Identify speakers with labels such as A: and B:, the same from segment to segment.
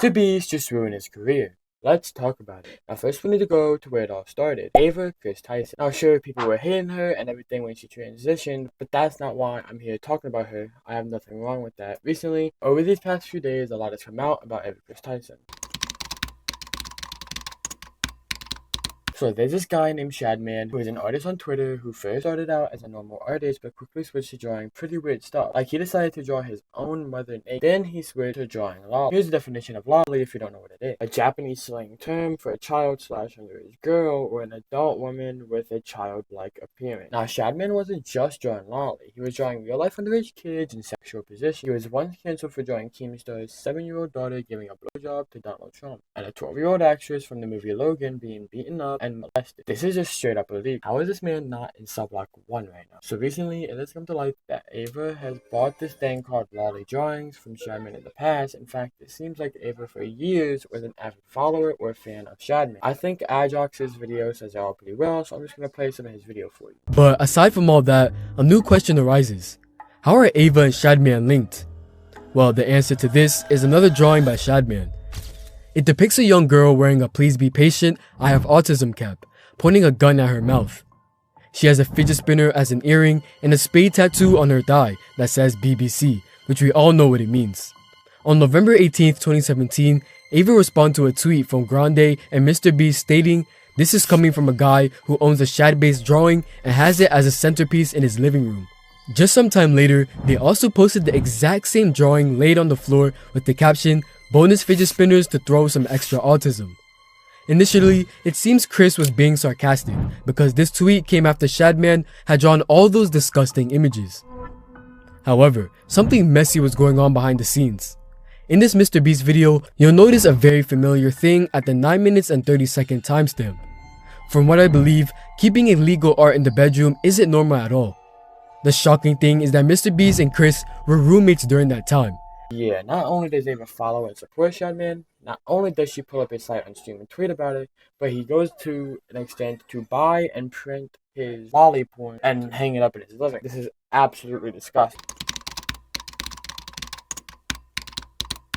A: MrBeast just ruined his career. Let's talk about it. Now first we need to go to where it all started. Ava Kris Tyson. Now sure, people were hating her and everything when she transitioned, but that's not why I'm here talking about her. I have nothing wrong with that. Recently, over these past few days, a lot has come out about Ava Kris Tyson. So there's this guy named Shadman who is an artist on Twitter who first started out as a normal artist but quickly switched to drawing pretty weird stuff. Like he decided to draw his own mother naked. Then he switched to drawing lolly. Here's the definition of lolly if you don't know what it is. A Japanese slang term for a child/underage girl or an adult woman with a childlike appearance. Now Shadman wasn't just drawing lolly. He was drawing real life underage kids in sexual positions. He was once cancelled for drawing Keemstar's 7-year-old daughter giving a blowjob to Donald Trump and a 12-year-old actress from the movie Logan being beaten up and molested. This is just straight up illegal. How is this man not in subblock 1 right now? So recently, it has come to light that Ava has bought this thing called lolly drawings from Shadman in the past. In fact, it seems like Ava for years was an avid follower or fan of Shadman. I think Ajox's video says it all pretty well, so I'm just going to play some of his video for you.
B: But aside from all that, a new question arises. How are Ava and Shadman linked? Well, the answer to this is another drawing by Shadman. It depicts a young girl wearing a "Please be patient, I have autism" cap, pointing a gun at her mouth. She has a fidget spinner as an earring and a spade tattoo on her thigh that says BBC, which we all know what it means. On November 18th, 2017, Ava responded to a tweet from Grande and MrBeast stating, "This is coming from a guy who owns a Shad-based drawing and has it as a centerpiece in his living room." Just some time later, they also posted the exact same drawing laid on the floor with the caption, "Bonus fidget spinners to throw some extra autism." Initially, it seems Kris was being sarcastic because this tweet came after Shadman had drawn all those disgusting images. However, something messy was going on behind the scenes. In this MrBeast video, you'll notice a very familiar thing at the 9 minutes and 30-second timestamp. From what I believe, keeping illegal art in the bedroom isn't normal at all. The shocking thing is that MrBeast and Kris were roommates during that time.
A: Yeah, not only does Ava follow and support Shadman, not only does she pull up his site on stream and tweet about it, but he goes to an extent to buy and print his lolly porn and hang it up in his living. This is absolutely disgusting.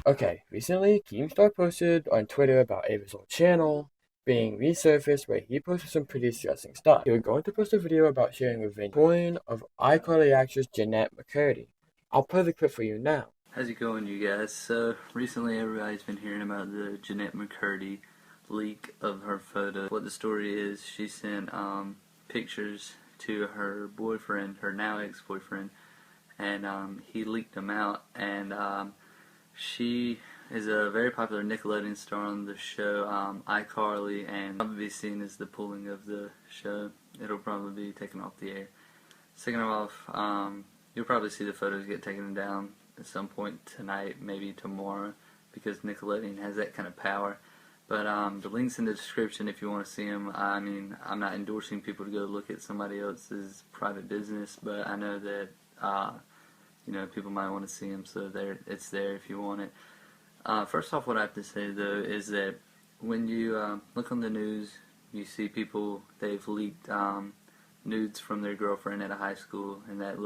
A: Okay, recently, Keemstar posted on Twitter about Ava's old channel being resurfaced, where he posted some pretty distressing stuff. He was going to post a video about sharing revenge porn of iCarly actress Jeanette McCurdy. I'll play the clip for you now.
C: How's it going, you guys? So, recently everybody's been hearing about the Jeanette McCurdy leak of her photo. What the story is, she sent pictures to her boyfriend, her now ex-boyfriend, and he leaked them out, and she is a very popular Nickelodeon star on the show iCarly, and probably be seen as the pulling of the show. It'll probably be taken off the air. Second off, you'll probably see the photos get taken down at some point tonight, maybe tomorrow, because Nickelodeon has that kind of power. But the link's in the description if you want to see them. I mean, I'm not endorsing people to go look at somebody else's private business, but I know that you know, people might want to see them, so it's there if you want it. First off, what I have to say though is that when you look on the news, you see people, they've leaked nudes from their girlfriend at a high school, and that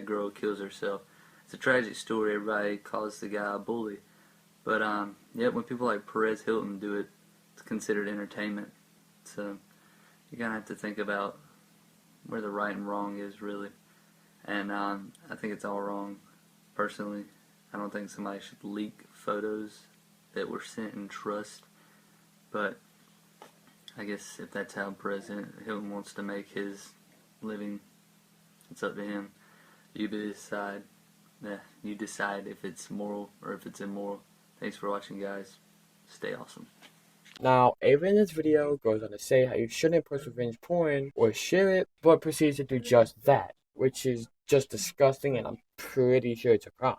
C: girl kills herself. It's a tragic story. Everybody calls the guy a bully, but yeah, when people like Perez Hilton do it, it's considered entertainment. So you kind of have to think about where the right and wrong is, really. And I think it's all wrong, personally. I don't think somebody should leak photos that were sent in trust, but I guess if that's how President Hilton wants to make his living, it's up to him. You decide. Yeah, you decide if it's moral or if it's immoral. Thanks for watching, guys. Stay awesome.
A: Now, Ava in this video goes on to say how you shouldn't post revenge porn or share it, but proceeds to do just that, which is just disgusting, and I'm pretty sure it's a crime.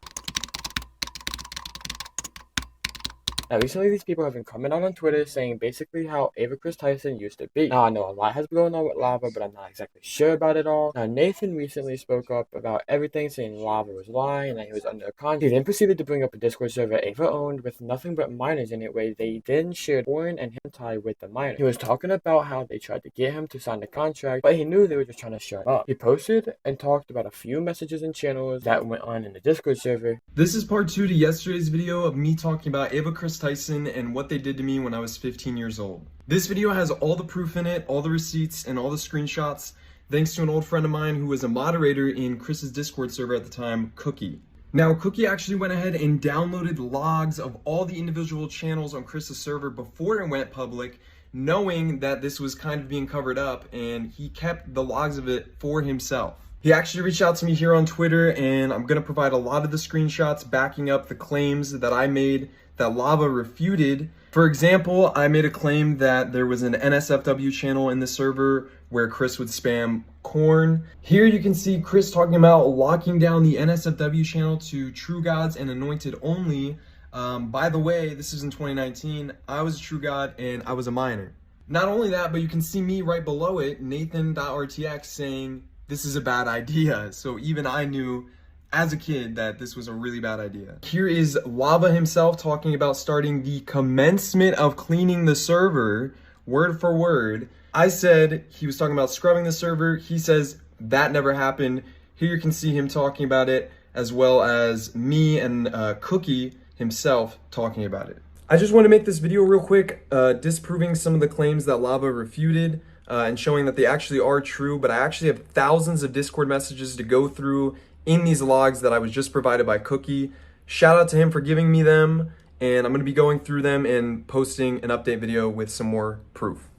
A: Now, recently these people have been coming out on Twitter saying basically how Ava Kris Tyson used to be. Now, I know a lot has been going on with Lava, but I'm not exactly sure about it all. Now, Nathan recently spoke up about everything, saying Lava was lying and that he was under a contract. He then proceeded to bring up a Discord server Ava owned with nothing but minors in it, where they then shared porn and hentai with the minors. He was talking about how they tried to get him to sign the contract, but he knew they were just trying to shut up. He posted and talked about a few messages and channels that went on in the Discord server.
D: This is part 2 to yesterday's video of me talking about Ava Kris Kris Tyson and what they did to me when I was 15 years old. This video has all the proof in it, all the receipts, and all the screenshots, thanks to an old friend of mine who was a moderator in Chris's Discord server at the time, Cookie. Now, Cookie actually went ahead and downloaded logs of all the individual channels on Chris's server before it went public, knowing that this was kind of being covered up, and he kept the logs of it for himself. He actually reached out to me here on Twitter, and I'm going to provide a lot of the screenshots backing up the claims that I made that Lava refuted. For example, I made a claim that there was an NSFW channel in the server where Chris would spam corn. Here you can see Chris talking about locking down the NSFW channel to True Gods and Anointed only. By the way, this is in 2019. I was a True God and I was a minor. Not only that, but you can see me right below it, Nathan.rtx, saying this is a bad idea. So even I knew as a kid that this was a really bad idea. Here is Lava himself talking about starting the commencement of cleaning the server, word for word. I said he was talking about scrubbing the server. He says that never happened. Here you can see him talking about it, as well as me and Cookie himself talking about it. I just want to make this video real quick, disproving some of the claims that Lava refuted, and showing that they actually are true, but I actually have thousands of Discord messages to go through in these logs that I was just provided by Cookie. Shout out to him for giving me them, and I'm going to be going through them and posting an update video with some more proof.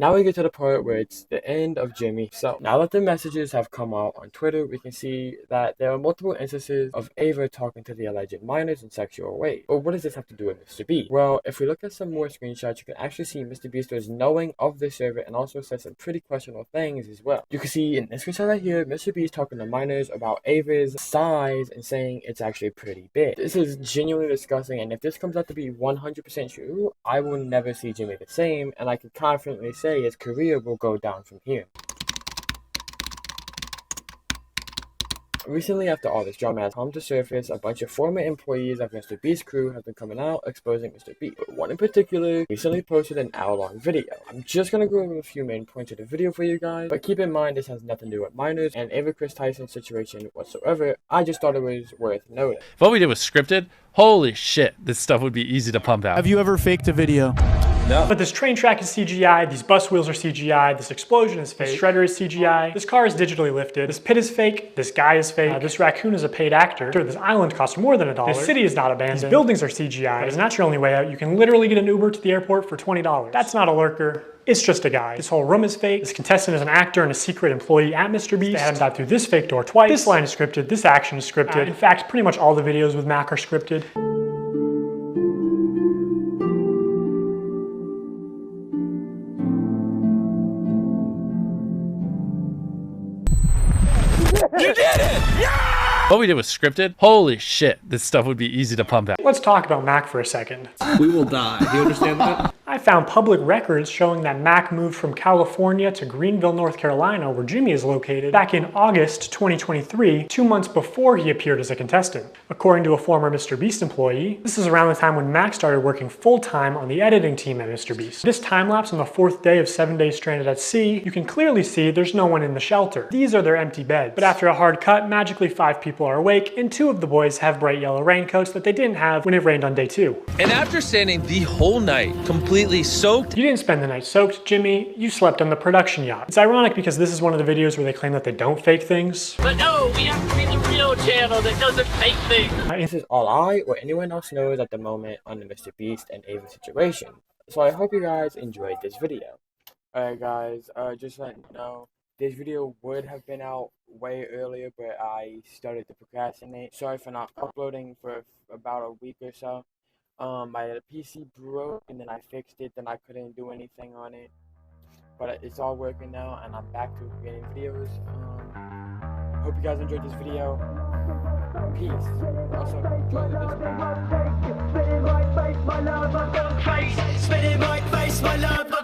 A: Now we get to the part where it's the end of Jimmy. So now that the messages have come out on Twitter, we can see that there are multiple instances of Ava talking to the alleged minors in sexual ways. But what does this have to do with MrBeast? Well, if we look at some more screenshots, you can actually see MrBeast was knowing of this server and also said some pretty questionable things as well. You can see in this screenshot right here, MrBeast talking to minors about Ava's size and saying it's actually pretty big. This is genuinely disgusting, and if this comes out to be 100% true, I will never see Jimmy the same, and I can confidently say his career will go down from here. Recently, after all this drama has come to surface, a bunch of former employees of MrBeast's crew have been coming out exposing MrBeast. But one in particular recently posted an hour-long video. I'm just going to go over a few main points of the video for you guys, but keep in mind this has nothing to do with minors and Ava Kris Tyson's situation whatsoever. I just thought it was worth noting.
E: If what we did was scripted, holy shit, this stuff would be easy to pump out.
F: Have you ever faked a video?
E: No.
G: But this train track is CGI, these bus wheels are CGI, this explosion is fake, this shredder is CGI, this car is digitally lifted, this pit is fake, this guy is fake, this raccoon is a paid actor, this island costs more than $1, this city is not abandoned, these buildings are CGI, but it's not your only way out. You can literally get an Uber to the airport for $20. That's not a lurker. It's just a guy. This whole room is fake. This contestant is an actor and a secret employee at MrBeast. They had him dive through this fake door twice. This line is scripted. This action is scripted. In fact, pretty much all the videos with Mac are scripted.
E: You did it! Yeah! What we did was scripted. Holy shit, this stuff would be easy to pump out.
G: Let's talk about Mac for a second.
F: We will die. Do you understand that?
G: I found public records showing that Mac moved from California to Greenville, North Carolina, where Jimmy is located, back in August 2023, 2 months before he appeared as a contestant. According to a former MrBeast employee, this is around the time when Mac started working full-time on the editing team at MrBeast. This time-lapse on the 4th day of 7 days stranded at sea, you can clearly see there's no one in the shelter. These are their empty beds. But after a hard cut, magically 5 people are awake, and 2 of the boys have bright yellow raincoats that they didn't have when it rained on day 2.
H: And after standing the whole night, completely soaked.
G: You didn't spend the night soaked, Jimmy. You slept on the production yacht. It's ironic because this is one of the videos where they claim that they don't fake things.
H: But no, we have to be the real channel that doesn't fake things.
A: This is all I or anyone else knows at the moment on the MrBeast and Ava situation. So I hope you guys enjoyed this video. Alright guys, just letting you know, this video would have been out way earlier, but I started to procrastinate. Sorry for not uploading for about a week or so. My PC broke and then I fixed it, then I couldn't do anything on it. But it's all working now and I'm back to creating videos. Hope you guys enjoyed this video. Peace. Also, join the Discord.
I: Spit in my face, my love.